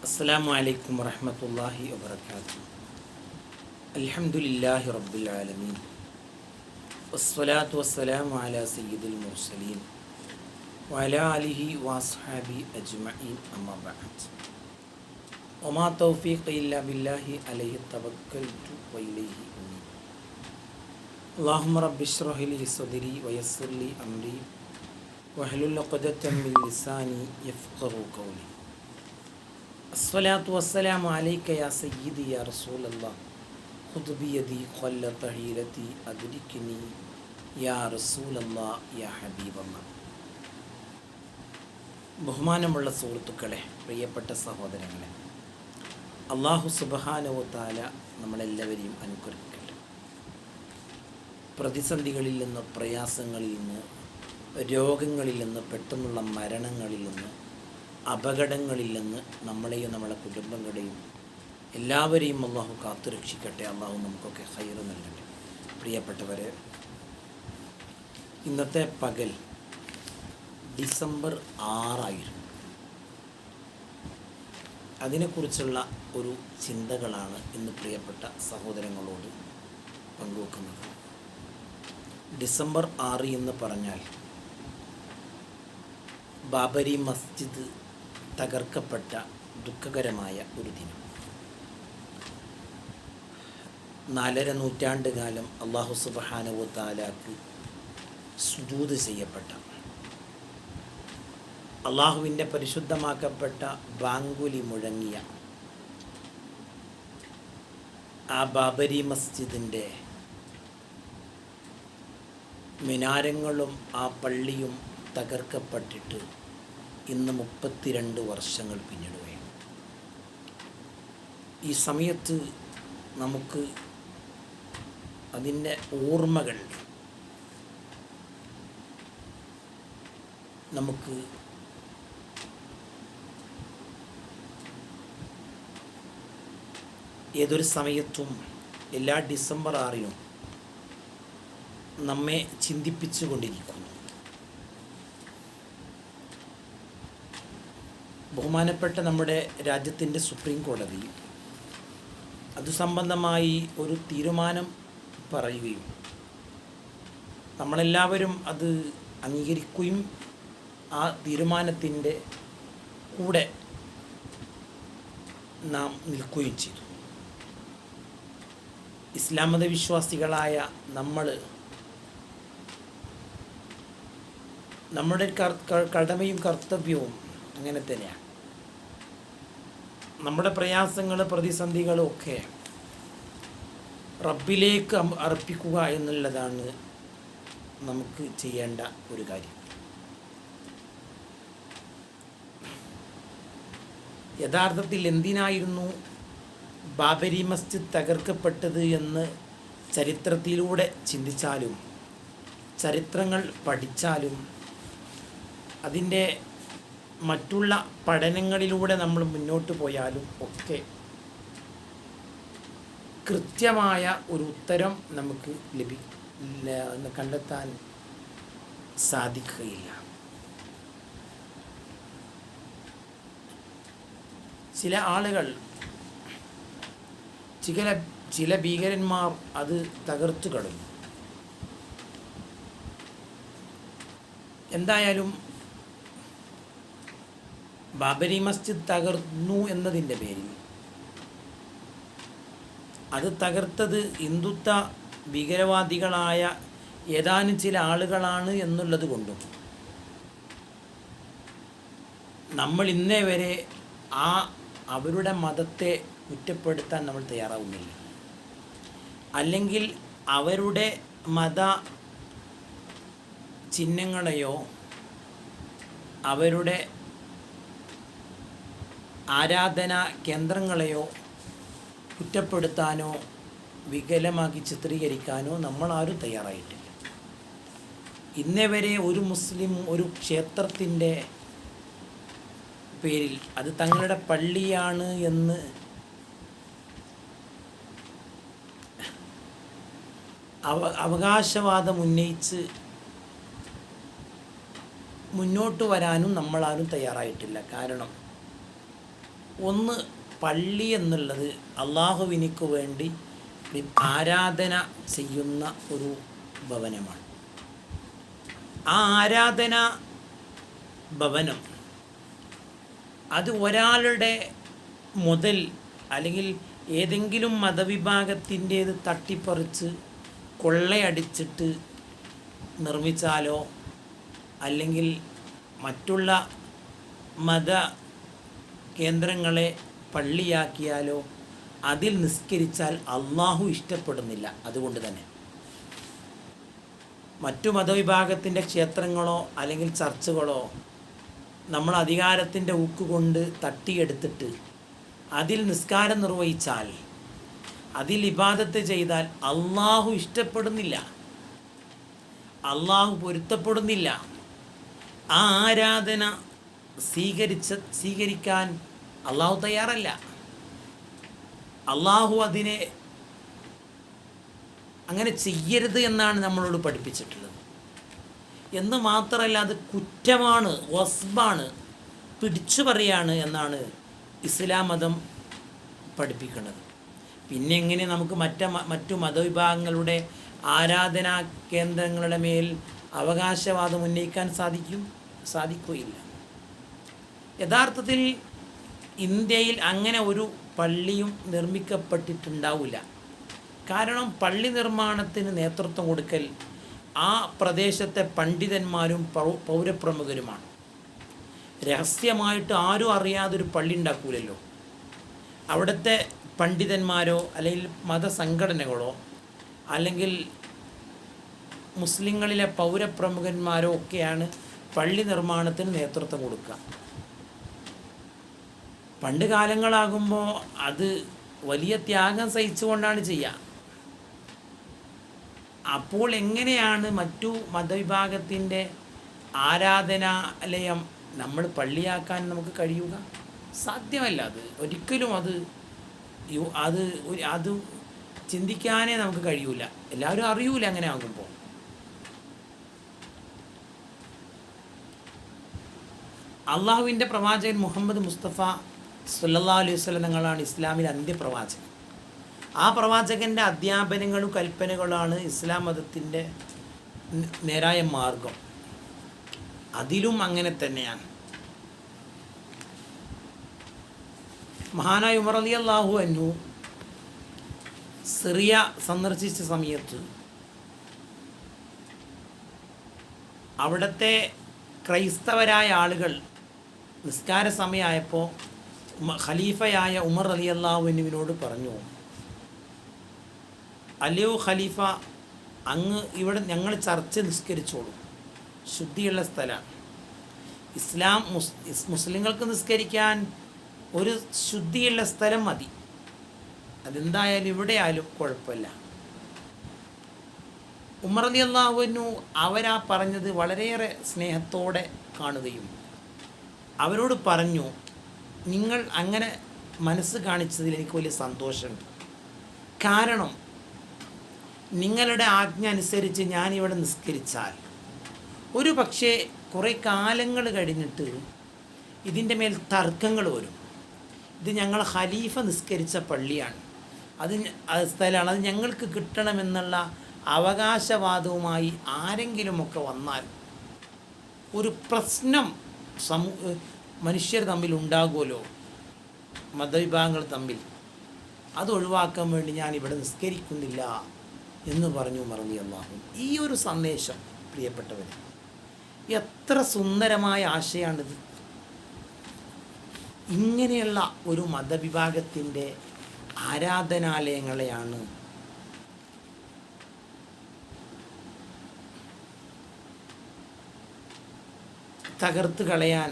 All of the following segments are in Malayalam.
അസ്സലാമു അലൈക്കും വറഹ്മത്തുള്ളാഹി വബറകാതുഹു. അൽഹംദുലില്ലാഹി റബ്ബിൽ ആലമീൻ വസ്സലാത്തു വസ്സലാമു അലാ സയ്യിദിൽ മുർസലീൻ വഅലാ ആലിഹി വഅസ്ഹാബി അജ്മഈൻ അമ്മാ ബഅദ്. വമാ തൗഫീഖി ഇല്ലാ ബില്ലാഹി അലൈഹി തവക്കൽതു വഇലൈഹി ഉനീബ്. അല്ലാഹുമ്മ റബ്ബി ഇശ്റഹ് ലി സദ്രി വയസ്സിർ ലി അംരി വഹ്ലുൽ ഉഖ്ദതം മിൻ ലിസാനി യഫ്ഖഹു ഖൗലി. അസ്സലാത്തു വസ്സലാമു അലൈക യാ സയ്യിദി യാ റസൂലല്ലാഹ് ഖുദ് ബിയദി ഖല്ലത ഹീലതി അദ്രിക്നി യാ റസൂലല്ലാഹ് യാ ഹബീബല്ലാഹ്. ബഹുമാനമുള്ള സുഹൃത്തുക്കളെ, പ്രിയപ്പെട്ട സഹോദരങ്ങളെ, അല്ലാഹു സുബ്ഹാനഹു വ തആല നമ്മളെല്ലാവരെയും അനുഗ്രഹിക്കട്ടെ. പ്രതിസന്ധികളിൽ നിന്ന്, പ്രയാസങ്ങളിൽ നിന്ന്, രോഗങ്ങളിൽ നിന്ന്, പെട്ടെന്നുള്ള മരണങ്ങളിൽ നിന്ന്, അപകടങ്ങളിൽ നിന്ന് നമ്മളെയും നമ്മളെ കുടുംബങ്ങളെയും എല്ലാവരെയും അള്ളാഹു കാത്തുരക്ഷിക്കട്ടെ. അള്ളാഹു നമുക്കൊക്കെ ഖൈർ നൽകട്ടെ. പ്രിയപ്പെട്ടവരെ, ഇന്നത്തെ പകൽ ഡിസംബർ 6 അതിനെക്കുറിച്ചുള്ള ഒരു ചിന്തകളാണ് ഇന്ന് പ്രിയപ്പെട്ട സഹോദരങ്ങളോട് പങ്കുവെക്കുന്നത്. ഡിസംബർ 6 എന്ന് പറഞ്ഞാൽ ബാബരി മസ്ജിദ് തകർക്കപ്പെട്ട ദുഃഖകരമായ ഒരു ദിനം. 4.5 നൂറ്റാണ്ട് കാലം അല്ലാഹു സുബ്ഹാനഹു വ തആലക്ക് സുജൂദ് ചെയ്യപ്പെട്ട, അള്ളാഹുവിൻ്റെ പരിശുദ്ധമാക്കപ്പെട്ട ബാങ്കുലി മുഴങ്ങിയ ആ ബാബരി മസ്ജിദിൻ്റെ മിനാരങ്ങളും ആ പള്ളിയും തകർക്കപ്പെട്ടിട്ട് ഇന്ന് 32 വർഷങ്ങൾ പിന്നിടുകയാണ്. ഈ സമയത്ത് നമുക്ക് അതിൻ്റെ ഓർമ്മകൾ നമുക്ക് ഏതൊരു സമയത്തും എല്ലാ ഡിസംബർ 6 നമ്മെ ചിന്തിപ്പിച്ചു കൊണ്ടിരിക്കുന്നു. ബഹുമാനപ്പെട്ട നമ്മുടെ രാജ്യത്തിൻ്റെ സുപ്രീം കോടതി അത് സംബന്ധമായി ഒരു തീരുമാനം പറയുകയും നമ്മളെല്ലാവരും അത് അംഗീകരിക്കുകയും ആ തീരുമാനത്തിൻ്റെ കൂടെ നാം നിൽക്കുകയും ചെയ്തു. ഇസ്ലാം മതവിശ്വാസികളായ നമ്മുടെ കടമയും കർത്തവ്യവും അങ്ങനെ തന്നെയാണ്. നമ്മുടെ പ്രയാസങ്ങൾ, പ്രതിസന്ധികളും ഒക്കെ റബ്ബിലേക്ക് അർപ്പിക്കുക എന്നുള്ളതാണ് നമുക്ക് ചെയ്യേണ്ട ഒരു കാര്യം. യഥാർത്ഥത്തിൽ എന്തിനായിരുന്നു ബാബരി മസ്ജിദ് തകർക്കപ്പെട്ടത് എന്ന് ചരിത്രത്തിലൂടെ ചിന്തിച്ചാലും, ചരിത്രങ്ങൾ പഠിച്ചാലും, അതിൻ്റെ മറ്റുള്ള പഠനങ്ങളിലൂടെ നമ്മൾ മുന്നോട്ട് പോയാലും ഒക്കെ കൃത്യമായ ഒരു ഉത്തരം നമുക്ക് കണ്ടെത്താൻ സാധിക്കുകയില്ല. ചില ആളുകൾ, ചില ഭീകരന്മാർ അത് തകർത്തു കളഞ്ഞു. എന്തായാലും ബാബരി മസ്ജിദ് തകർന്നു എന്നതിൻ്റെ പേരിൽ അത് തകർത്തത് ഹിന്ദുത്വ ഭീകരവാദികളായ ഏതാനും ചില ആളുകളാണ് എന്നുള്ളത് കൊണ്ടും നമ്മൾ ഇന്നേ വരെ അവരുടെ മതത്തെ കുറ്റപ്പെടുത്താൻ നമ്മൾ തയ്യാറാവുന്നില്ല. അല്ലെങ്കിൽ അവരുടെ മത ചിഹ്നങ്ങളെയോ അവരുടെ ആരാധനാ കേന്ദ്രങ്ങളെയോ കുറ്റപ്പെടുത്താനോ വികലമാക്കി ചിത്രീകരിക്കാനോ നമ്മളാരും തയ്യാറായിട്ടില്ല. ഇന്നേ വരെ ഒരു മുസ്ലിം ഒരു ക്ഷേത്രത്തിൻ്റെ പേരിൽ അത് തങ്ങളുടെ പള്ളിയാണ് എന്ന് അവകാശവാദം ഉന്നയിച്ച് മുന്നോട്ട് വരാനും നമ്മളാരും തയ്യാറായിട്ടില്ല. കാരണം ഒന്ന്, പള്ളി എന്നുള്ളത് അള്ളാഹുവിനിക്ക് വേണ്ടി ആരാധന ചെയ്യുന്ന ഒരു ഭവനമാണ്. ആ ആരാധന ഭവനം അത് ഒരാളുടെ മുതൽ അല്ലെങ്കിൽ ഏതെങ്കിലും മതവിഭാഗത്തിൻ്റേത് തട്ടിപ്പറിച്ച് കൊള്ളയടിച്ചിട്ട് നിർമ്മിച്ചാലോ അല്ലെങ്കിൽ മറ്റുള്ള മത കേന്ദ്രങ്ങളെ പള്ളിയാക്കിയാലോ അതിൽ നിസ്കരിച്ചാൽ അള്ളാഹു ഇഷ്ടപ്പെടുന്നില്ല. അതുകൊണ്ട് തന്നെ മറ്റു മതവിഭാഗത്തിൻ്റെ ക്ഷേത്രങ്ങളോ അല്ലെങ്കിൽ ചർച്ചുകളോ നമ്മൾ അധികാരത്തിൻ്റെ ഊക്കുകൊണ്ട് തട്ടിയെടുത്തിട്ട് അതിൽ നിസ്കാരം നിർവഹിച്ചാൽ, അതിൽ ഇബാദത്ത് ചെയ്താൽ അള്ളാഹു ഇഷ്ടപ്പെടുന്നില്ല, അള്ളാഹു പൊരുത്തപ്പെടുന്നില്ല. ആ ആരാധന സ്വീകരിക്കാൻ അള്ളാഹു തയ്യാറല്ല. അള്ളാഹു അതിനെ അങ്ങനെ ചെയ്യരുത് എന്നാണ് നമ്മളോട് പഠിപ്പിച്ചിട്ടുള്ളത്. എന്ന് മാത്രമല്ല, അത് കുറ്റമാണ്, വസ്ബാണ്, പിടിച്ചു പറയാണ് എന്നാണ് ഇസ്ലാം മതം പഠിപ്പിക്കുന്നത്. പിന്നെ എങ്ങനെ നമുക്ക് മറ്റു മതവിഭാഗങ്ങളുടെ ആരാധനാ കേന്ദ്രങ്ങളുടെ മേൽ അവകാശവാദം ഉന്നയിക്കാൻ സാധിക്കുകയില്ല. യഥാർത്ഥത്തിൽ ഇന്ത്യയിൽ അങ്ങനെ ഒരു പള്ളിയും നിർമ്മിക്കപ്പെട്ടിട്ടുണ്ടാവില്ല. കാരണം പള്ളി നിർമ്മാണത്തിന് നേതൃത്വം കൊടുക്കൽ ആ പ്രദേശത്തെ പണ്ഡിതന്മാരും പൗരപ്രമുഖരുമാണ്. രഹസ്യമായിട്ട് ആരും അറിയാതൊരു പള്ളി ഉണ്ടാക്കൂലല്ലോ. അവിടുത്തെ പണ്ഡിതന്മാരോ അല്ലെങ്കിൽ മതസംഘടനകളോ അല്ലെങ്കിൽ മുസ്ലിങ്ങളിലെ പൗരപ്രമുഖന്മാരോ ഒക്കെയാണ് പള്ളി നിർമ്മാണത്തിന് നേതൃത്വം കൊടുക്കുക. പണ്ട് കാലങ്ങളാകുമ്പോൾ അത് വലിയ ത്യാഗം സഹിച്ചുകൊണ്ടാണ് ചെയ്യുക. അപ്പോൾ എങ്ങനെയാണ് മറ്റു മതവിഭാഗത്തിൻ്റെ ആരാധനാലയം നമ്മൾ പള്ളിയാക്കാൻ നമുക്ക് കഴിയുക? സാധ്യമല്ല. അത് ഒരിക്കലും അത് ചിന്തിക്കാനേ നമുക്ക് കഴിയൂല. എല്ലാവരും അറിയൂല അങ്ങനെ ആകുമ്പോൾ. അള്ളാഹുവിൻ്റെ പ്രവാചകൻ മുഹമ്മദ് മുസ്തഫ സല്ലല്ലാഹു അലൈഹി വസല്ലം തങ്ങളാണ് ഇസ്ലാമിലെ അന്ത്യപ്രവാചകൻ. ആ പ്രവാചകൻ്റെ അധ്യാപനങ്ങളും കൽപ്പനകളാണ് ഇസ്ലാം മതത്തിൻ്റെ നേരായ മാർഗം. അതിലും അങ്ങനെ തന്നെയാണ്. മഹാനായ ഉമർ റളിയല്ലാഹു അൻഹു സിറിയ സന്ദർശിച്ച സമയത്ത് അവിടുത്തെ ക്രൈസ്തവരായ ആളുകൾ നിസ്കാര സമയമായപ്പോൾ ഖലീഫയായ ഉമർ റളിയല്ലാഹു അൻഹുവിനോട് പറഞ്ഞു, അല്ലയോ ഖലീഫ, അങ്ങ് ഇവിടെ ഞങ്ങൾ ചർച്ച നിസ്കരിച്ചോളൂ, ശുദ്ധിയുള്ള സ്ഥലമാണ്. മുസ്ലിങ്ങൾക്ക് നിസ്കരിക്കാൻ ഒരു ശുദ്ധിയുള്ള സ്ഥലം മതി. അതെന്തായാലും ഇവിടെ ആയാലും കുഴപ്പമില്ല. ഉമർ റളിയല്ലാഹു അൻഹു അവരാ പറഞ്ഞത് വളരെയേറെ സ്നേഹത്തോടെ കാണുകയും അവരോട് പറഞ്ഞു, നിങ്ങൾ അങ്ങനെ മനസ്സ് കാണിച്ചതിൽ എനിക്ക് വലിയ സന്തോഷമുണ്ട്. കാരണം നിങ്ങളുടെ ആജ്ഞ അനുസരിച്ച് ഞാനിവിടെ നിസ്കരിച്ചാൽ ഒരു പക്ഷേ കുറേ കാലങ്ങൾ കഴിഞ്ഞിട്ട് ഇതിൻ്റെ മേൽ തർക്കങ്ങൾ വരും. ഇത് ഞങ്ങൾ ഖലീഫ നിസ്കരിച്ച പള്ളിയാണ്, അത് സ്ഥലമാണ്, അത് ഞങ്ങൾക്ക് കിട്ടണമെന്നുള്ള അവകാശവാദവുമായി ആരെങ്കിലുമൊക്കെ വന്നാൽ ഒരു പ്രശ്നം മനുഷ്യർ തമ്മിൽ ഉണ്ടാകുമല്ലോ, മതവിഭാഗങ്ങൾ തമ്മിൽ. അത് ഒഴിവാക്കാൻ വേണ്ടി ഞാനിവിടെ നിസ്കരിക്കുന്നില്ല എന്ന് പറഞ്ഞു ഉമർ റളിയല്ലാഹു. ഈ ഒരു സന്ദേശം പ്രിയപ്പെട്ടവർ, എത്ര സുന്ദരമായ ആശയമാണിത്. ഇങ്ങനെയുള്ള ഒരു മതവിഭാഗത്തിൻ്റെ ആരാധനാലയങ്ങളെയാണ് തകർത്ത് കളയാൻ,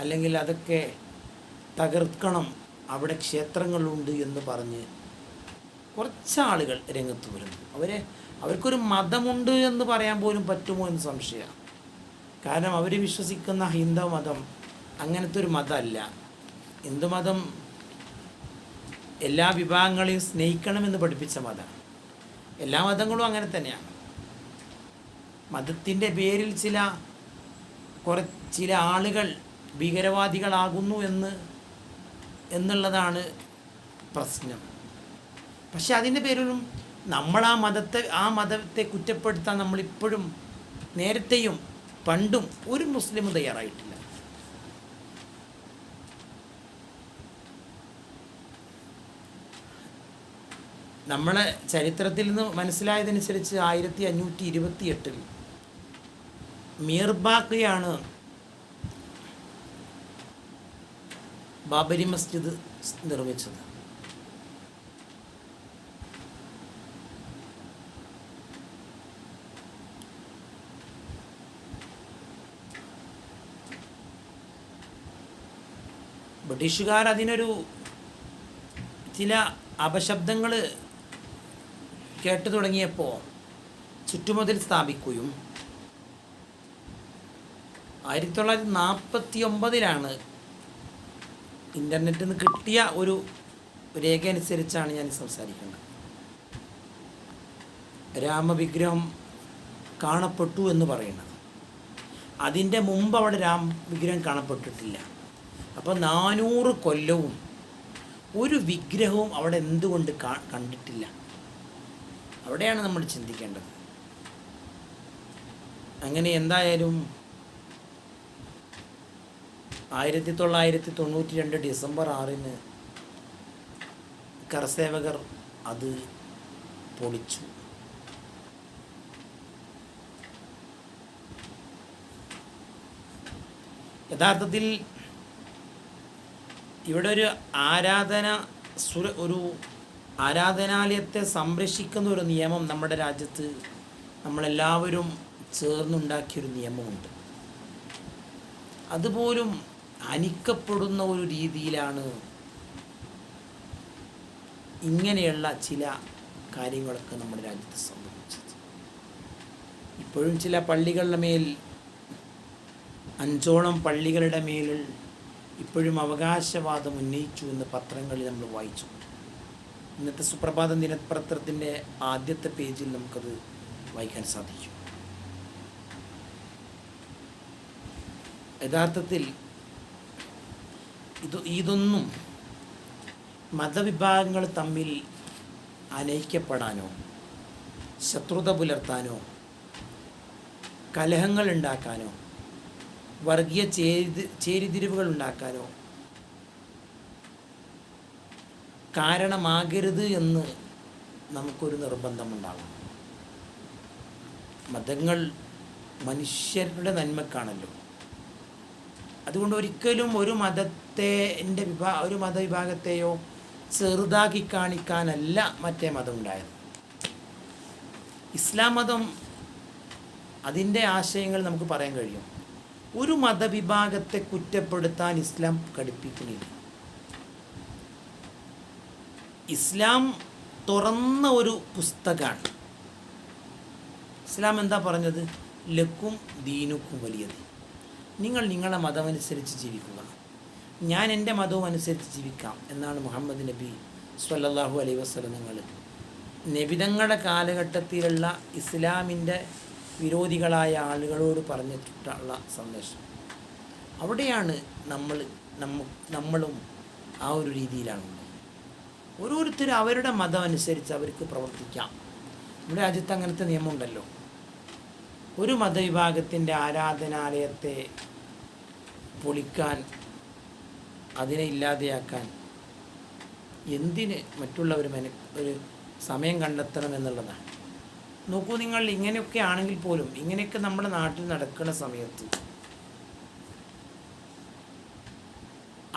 അല്ലെങ്കിൽ അതൊക്കെ തകർക്കണം, അവിടെ ക്ഷേത്രങ്ങളുണ്ട് എന്ന് പറഞ്ഞ് കുറച്ചാളുകൾ രംഗത്ത് വരുന്നു. അവർക്കൊരു മതമുണ്ട് എന്ന് പറയാൻ പോലും പറ്റുമോ എന്ന് സംശയമാണ്. കാരണം അവർ വിശ്വസിക്കുന്ന ഹൈന്ദവ മതം അങ്ങനത്തെ ഒരു മതമല്ല. ഹിന്ദുമതം എല്ലാ വിഭാഗങ്ങളെയും സ്നേഹിക്കണമെന്ന് പഠിപ്പിച്ച മതമാണ്. എല്ലാ മതങ്ങളും അങ്ങനെ തന്നെയാണ്. മതത്തിൻ്റെ പേരിൽ ചില ആളുകൾ ഭീകരവാദികളാകുന്നു എന്ന് എന്നുള്ളതാണ് പ്രശ്നം. പക്ഷെ അതിൻ്റെ പേരിലും നമ്മൾ ആ മതത്തെ കുറ്റപ്പെടുത്താൻ നമ്മളിപ്പോഴും നേരത്തെയും പണ്ടും ഒരു മുസ്ലിം തയ്യാറായിട്ടില്ല. നമ്മളെ ചരിത്രത്തിൽ നിന്ന് മനസ്സിലായതനുസരിച്ച് 1528 മീർബാഖിയാണ് ബാബരി മസ്ജിദ് നിർമ്മിച്ചത്. ബ്രിട്ടീഷുകാർ അതിനൊരു ചില അപശബ്ദങ്ങൾ കേട്ടു തുടങ്ങിയപ്പോൾ ചുറ്റുമതിൽ സ്ഥാപിക്കുകയും 1949 ഇൻ്റർനെറ്റിൽ നിന്ന് കിട്ടിയ ഒരു രേഖ അനുസരിച്ചാണ് ഞാൻ സംസാരിക്കുന്നത്, രാമവിഗ്രഹം കാണപ്പെട്ടു എന്ന് പറയുന്നത്. അതിൻ്റെ മുമ്പ് അവിടെ രാമവിഗ്രഹം കാണപ്പെട്ടിട്ടില്ല. അപ്പോൾ 400 കൊല്ലവും ഒരു വിഗ്രഹവും അവിടെ എന്തുകൊണ്ട് കണ്ടിട്ടില്ല? അവിടെയാണ് നമ്മൾ ചിന്തിക്കേണ്ടത്. അങ്ങനെ എന്തായാലും 1992 ഡിസംബർ 6 കരസേവകർ അത് പൊളിച്ചു. യഥാർത്ഥത്തിൽ ഇവിടെ ഒരു ആരാധനാലയത്തെ സംരക്ഷിക്കുന്ന ഒരു നിയമം നമ്മുടെ രാജ്യത്ത് നമ്മളെല്ലാവരും ചേർന്നുണ്ടാക്കിയൊരു നിയമമുണ്ട്. അതുപോലും ഹനിക്കപ്പെടുന്ന ഒരു രീതിയിലാണ് ഇങ്ങനെയുള്ള ചില കാര്യങ്ങളൊക്കെ നമ്മുടെ രാജ്യത്ത് സംഭവിച്ചത്. ഇപ്പോഴും ചില പള്ളികളുടെ മേൽ 5ഓളം പള്ളികളുടെ മേൽ ഇപ്പോഴും അവകാശവാദം ഉന്നയിച്ചു എന്ന് പത്രങ്ങളിൽ നമ്മൾ വായിച്ചു. ഇന്നത്തെ സുപ്രഭാത ദിനപത്രത്തിൻ്റെ ആദ്യത്തെ പേജിൽ നമുക്കത് വായിക്കാൻ സാധിക്കും. യഥാർത്ഥത്തിൽ ഇതൊന്നും മതവിഭാഗങ്ങൾ തമ്മിൽ അനൈക്യപ്പെടാനോ ശത്രുത പുലർത്താനോ കലഹങ്ങൾ ഉണ്ടാക്കാനോ വർഗീയ ചേരിതിരിവുകൾ ഉണ്ടാക്കാനോ കാരണമാകരുത് എന്ന് നമുക്കൊരു നിർബന്ധമുണ്ടാകും. മതങ്ങൾ മനുഷ്യരുടെ നന്മക്കാണല്ലോ. അതുകൊണ്ട് ഒരിക്കലും ഒരു മതവിഭാഗത്തെയോ ചെറുതാക്കി കാണിക്കാനല്ല മറ്റേ മതം ഉണ്ടായത്. ഇസ്ലാം മതം അതിൻ്റെ ആശയങ്ങൾ നമുക്ക് പറയാൻ കഴിയും. ഒരു മതവിഭാഗത്തെ കുറ്റപ്പെടുത്താൻ ഇസ്ലാം പഠിപ്പിക്കുന്നില്ല. ഇസ്ലാം തുറന്ന ഒരു പുസ്തകമാണ്. ഇസ്ലാം എന്താ പറഞ്ഞത്? ലക്കും ദീനുക്കും വലിയത്. നിങ്ങൾ നിങ്ങളുടെ മതമനുസരിച്ച് ജീവിക്കുക, ഞാൻ എൻ്റെ മതവും അനുസരിച്ച് ജീവിക്കാം എന്നാണ് മുഹമ്മദ് നബി സ്വല്ലല്ലാഹു അലൈഹി വസല്ലം നബിതങ്ങളുടെ കാലഘട്ടത്തിലുള്ള ഇസ്ലാമിൻ്റെ വിരോധികളായ ആളുകളോട് പറഞ്ഞിട്ടുള്ള സന്ദേശം. അവിടെയാണ് നമ്മളും ആ ഒരു രീതിയിലാണ്. ഓരോരുത്തരും അവരുടെ മതം അനുസരിച്ച് അവർക്ക് പ്രവർത്തിക്കാം. നമ്മുടെ രാജ്യത്ത് അങ്ങനത്തെ നിയമമുണ്ടല്ലോ. ഒരു മതവിഭാഗത്തിൻ്റെ ആരാധനാലയത്തെ പൊളിക്കാൻ, അതിനെ ഇല്ലാതെയാക്കാൻ എന്തിന് മറ്റുള്ളവർ ഒരു സമയം കണ്ടെത്തണം എന്നുള്ളതാണ്. നോക്കൂ, നിങ്ങൾ ഇങ്ങനെയൊക്കെ ആണെങ്കിൽ പോലും ഇങ്ങനെയൊക്കെ നമ്മുടെ നാട്ടിൽ നടക്കുന്ന സമയത്ത്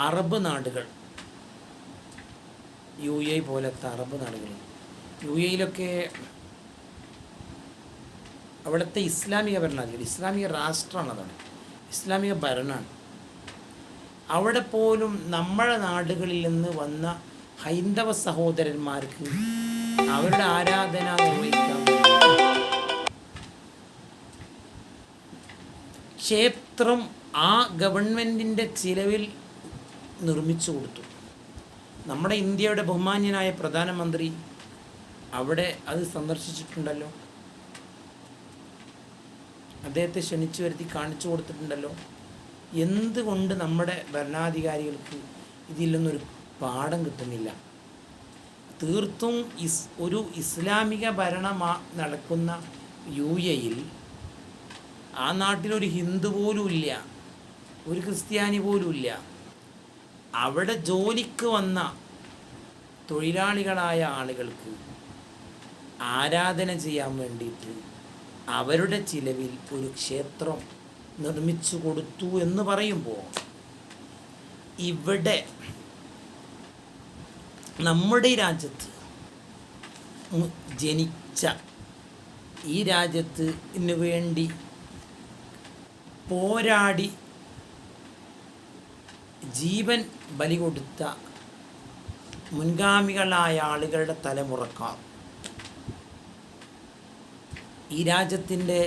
അറബ് നാടുകൾ, UAE പോലത്തെ അറബ് നാടുകൾ, UAEയിലൊക്കെ അവിടുത്തെ ഇസ്ലാമിക ഭരണാധികാരി, ഇസ്ലാമിക രാഷ്ട്രമാണ്, അതാണ് ഇസ്ലാമിക ഭരണമാണ്. അവിടെ പോലും നമ്മുടെ നാടുകളിൽ നിന്ന് വന്ന ഹൈന്ദവ സഹോദരന്മാർക്ക് അവരുടെ ആരാധന നിർവഹിക്കാൻ ക്ഷേത്രം ആ ഗവൺമെൻറ്റിൻ്റെ ചിലവിൽ നിർമ്മിച്ചു കൊടുത്തു. നമ്മുടെ ഇന്ത്യയുടെ ബഹുമാന്യനായ പ്രധാനമന്ത്രി അവിടെ അത് സന്ദർശിച്ചിട്ടുണ്ടല്ലോ. അദ്ദേഹത്തെ ക്ഷണിച്ചു വരുത്തി കാണിച്ചു കൊടുത്തിട്ടുണ്ടല്ലോ. എന്തുകൊണ്ട് നമ്മുടെ ഭരണാധികാരികൾക്ക് ഇതിൽ നിന്നൊരു പാഠം കിട്ടുന്നില്ല. തീർത്തും ഒരു ഇസ്ലാമിക ഭരണം നടക്കുന്ന UAE-യിൽ ആ നാട്ടിലൊരു ഹിന്ദു പോലും ഇല്ല, ഒരു ക്രിസ്ത്യാനി പോലും ഇല്ല. അവിടെ ജോലിക്ക് വന്ന തൊഴിലാളികളായ ആളുകൾക്ക് ആരാധന ചെയ്യാൻ വേണ്ടിയിട്ട് അവരുടെ ചിലവിൽ ഒരു ക്ഷേത്രം നിർമ്മിച്ചു കൊടുത്തു എന്ന് പറയുമ്പോൾ, ഇവിടെ നമ്മുടെ രാജ്യത്ത് ജനിച്ച, ഈ രാജ്യത്തിന് വേണ്ടി പോരാടി ജീവൻ ബലി കൊടുത്ത മുൻഗാമികളായ ആളുകളുടെ തലമുറക്കാർ ഈ രാജ്യത്തിൻ്റെ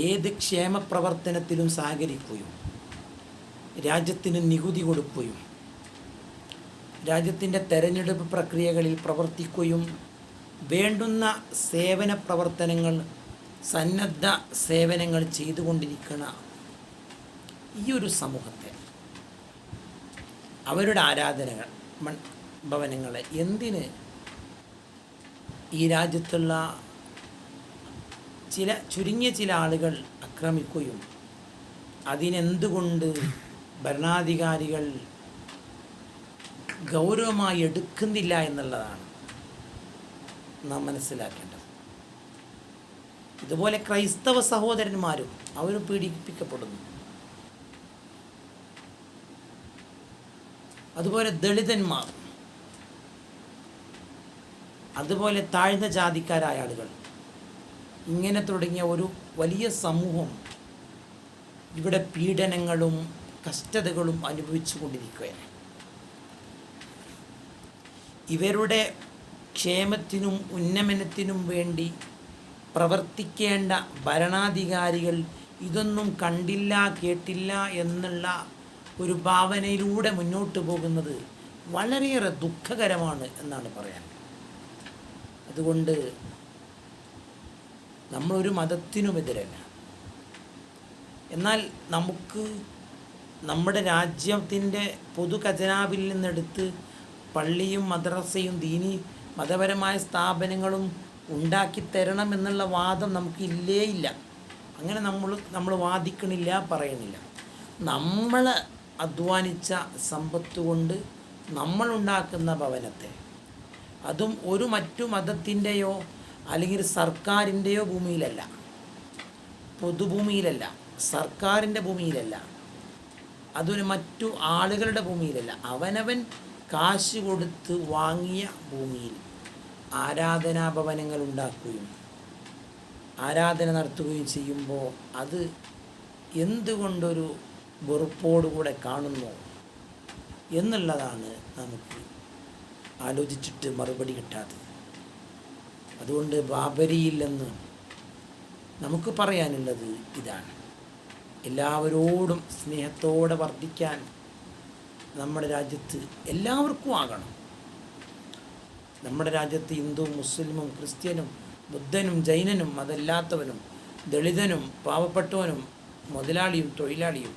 ഏത് ക്ഷേമപ്രവർത്തനത്തിലും സഹകരിക്കുകയും രാജ്യത്തിന് നികുതി കൊടുക്കുകയും രാജ്യത്തിൻ്റെ തെരഞ്ഞെടുപ്പ് പ്രക്രിയകളിൽ പ്രവർത്തിക്കുകയും വേണ്ടുന്ന സേവന പ്രവർത്തനങ്ങൾ, സന്നദ്ധ സേവനങ്ങൾ ചെയ്തുകൊണ്ടിരിക്കുന്ന ഈ ഒരു സമൂഹത്തെ, അവരുടെ ആരാധനകൾ ഭവനങ്ങളെ എന്തിന് ഈ രാജ്യത്തുള്ള ചുരുങ്ങിയ ചില ആളുകൾ ആക്രമിക്കുകയും അതിനെന്തുകൊണ്ട് ഭരണാധികാരികൾ ഗൗരവമായി എടുക്കുന്നില്ല എന്നുള്ളതാണ് നാം മനസ്സിലാക്കേണ്ടത്. ഇതുപോലെ ക്രൈസ്തവ സഹോദരന്മാരും അവരും പീഡിപ്പിക്കപ്പെടുന്നു. അതുപോലെ ദളിതന്മാർ, അതുപോലെ താഴ്ന്ന ജാതിക്കാരായ ആളുകൾ, ഇങ്ങനെ തുടങ്ങിയ ഒരു വലിയ സമൂഹം ഇവിടെ പീഡനങ്ങളും കഷ്ടതകളും അനുഭവിച്ചു കൊണ്ടിരിക്കുകയാണ്. ഇവരുടെ ക്ഷേമത്തിനും ഉന്നമനത്തിനും വേണ്ടി പ്രവർത്തിക്കേണ്ട ഭരണാധികാരികൾ ഇതൊന്നും കണ്ടില്ല കേട്ടില്ല എന്നുള്ള ഒരു ഭാവനയിലൂടെ മുന്നോട്ട് പോകുന്നത് വളരെയേറെ ദുഃഖകരമാണ് എന്നാണ് പറയാൻ. അതുകൊണ്ട് നമ്മളൊരു മതത്തിനുമെതിരല്ല. എന്നാൽ നമുക്ക് നമ്മുടെ രാജ്യത്തിൻ്റെ പൊതു ഖജനാവിൽ നിന്നെടുത്ത് പള്ളിയും മദ്രസയും ദീനി മതപരമായ സ്ഥാപനങ്ങളും ഉണ്ടാക്കിത്തരണം എന്നുള്ള വാദം നമുക്ക് ഇല്ല. അങ്ങനെ നമ്മൾ വാദിക്കണില്ല, പറയണില്ല. നമ്മൾ അധ്വാനിച്ച സമ്പത്ത് കൊണ്ട് നമ്മളുണ്ടാക്കുന്ന ഭവനത്തെ, അതും ഒരു മറ്റു മതത്തിൻ്റെയോ അല്ലെങ്കിൽ സർക്കാരിൻ്റെയോ ഭൂമിയിലല്ല, പൊതുഭൂമിയിലല്ല, സർക്കാരിൻ്റെ ഭൂമിയിലല്ല, അതൊരു മറ്റു ആളുകളുടെ ഭൂമിയിലല്ല, അവനവൻ കാശ് കൊടുത്ത് വാങ്ങിയ ഭൂമിയിൽ ആരാധനാ ഭവനങ്ങൾ ഉണ്ടാക്കുകയും ആരാധന നടത്തുകയും ചെയ്യുമ്പോൾ അത് എന്തുകൊണ്ടൊരു വെറുപ്പോടുകൂടെ കാണുന്നു എന്നുള്ളതാണ് നമുക്ക് ആലോചിച്ചിട്ട് മറുപടി കിട്ടാത്തത്. അതുകൊണ്ട് ബാബരിയിൽ നിന്ന് നമുക്ക് പറയാനുള്ളത് ഇതാണ്: എല്ലാവരോടും സ്നേഹത്തോടെ വർദ്ധിക്കാൻ നമ്മുടെ രാജ്യത്ത് എല്ലാവർക്കും ആകണം. നമ്മുടെ രാജ്യത്ത് ഹിന്ദുവും മുസ്ലിമും ക്രിസ്ത്യനും ബുദ്ധനും ജൈനനും അതല്ലാത്തവനും ദളിതനും പാവപ്പെട്ടവനും മുതലാളിയും തൊഴിലാളിയും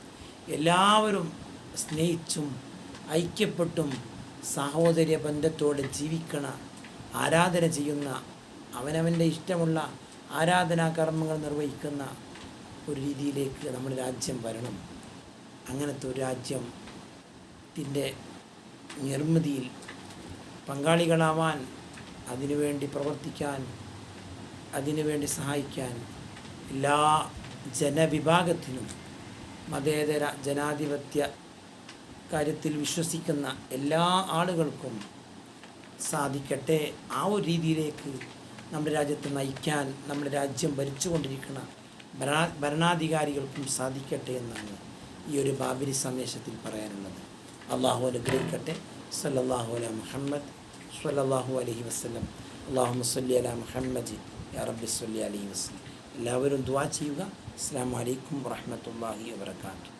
എല്ലാവരും സ്നേഹിച്ചും ഐക്യപ്പെട്ടും സഹോദര്യ ബന്ധത്തോടെ ജീവിക്കണ, ആരാധന ചെയ്യുന്ന, അവനവൻ്റെ ഇഷ്ടമുള്ള ആരാധനാകർമ്മങ്ങൾ നിർവഹിക്കുന്ന ഒരു രീതിയിലേക്ക് നമ്മുടെ രാജ്യം വരണം. അങ്ങനത്തെ ഒരു രാജ്യത്തിൻ്റെ നിർമ്മിതിയിൽ പങ്കാളികളാവാൻ, അതിനുവേണ്ടി പ്രവർത്തിക്കാൻ, അതിനുവേണ്ടി സഹായിക്കാൻ എല്ലാ ജനവിഭാഗത്തിനും, മതേതര ജനാധിപത്യ കാര്യത്തിൽ വിശ്വസിക്കുന്ന എല്ലാ ആളുകൾക്കും സാധിക്കട്ടെ. ആ ഒരു രീതിയിലേക്ക് നമ്മുടെ രാജ്യത്തെ നയിക്കാൻ നമ്മുടെ രാജ്യം ഭരിച്ചുകൊണ്ടിരിക്കുന്ന ഭരണാധികാരികൾക്കും സാധിക്കട്ടെ എന്നാണ് ഈ ഒരു ബാബരി സന്ദേശത്തിൽ പറയാനുള്ളത്. അള്ളാഹു അനുഗ്രഹിക്കട്ടെ. സല്ലല്ലാഹു അലാ മുഹമ്മദ് സ്വല്ലല്ലാഹു അലൈഹി വസല്ലം. അല്ലാഹുമ്മ സ്വല്ലി അലാ മുഹമ്മദ് യാ റബ്ബി സ്വല്ലി അലൈഹി വസല്ലം. എല്ലാവരും ദുആ ചെയ്യുക. അസ്സലാമു അലൈക്കും വറഹ്മത്തുള്ളാഹി വബറകാതുഹു.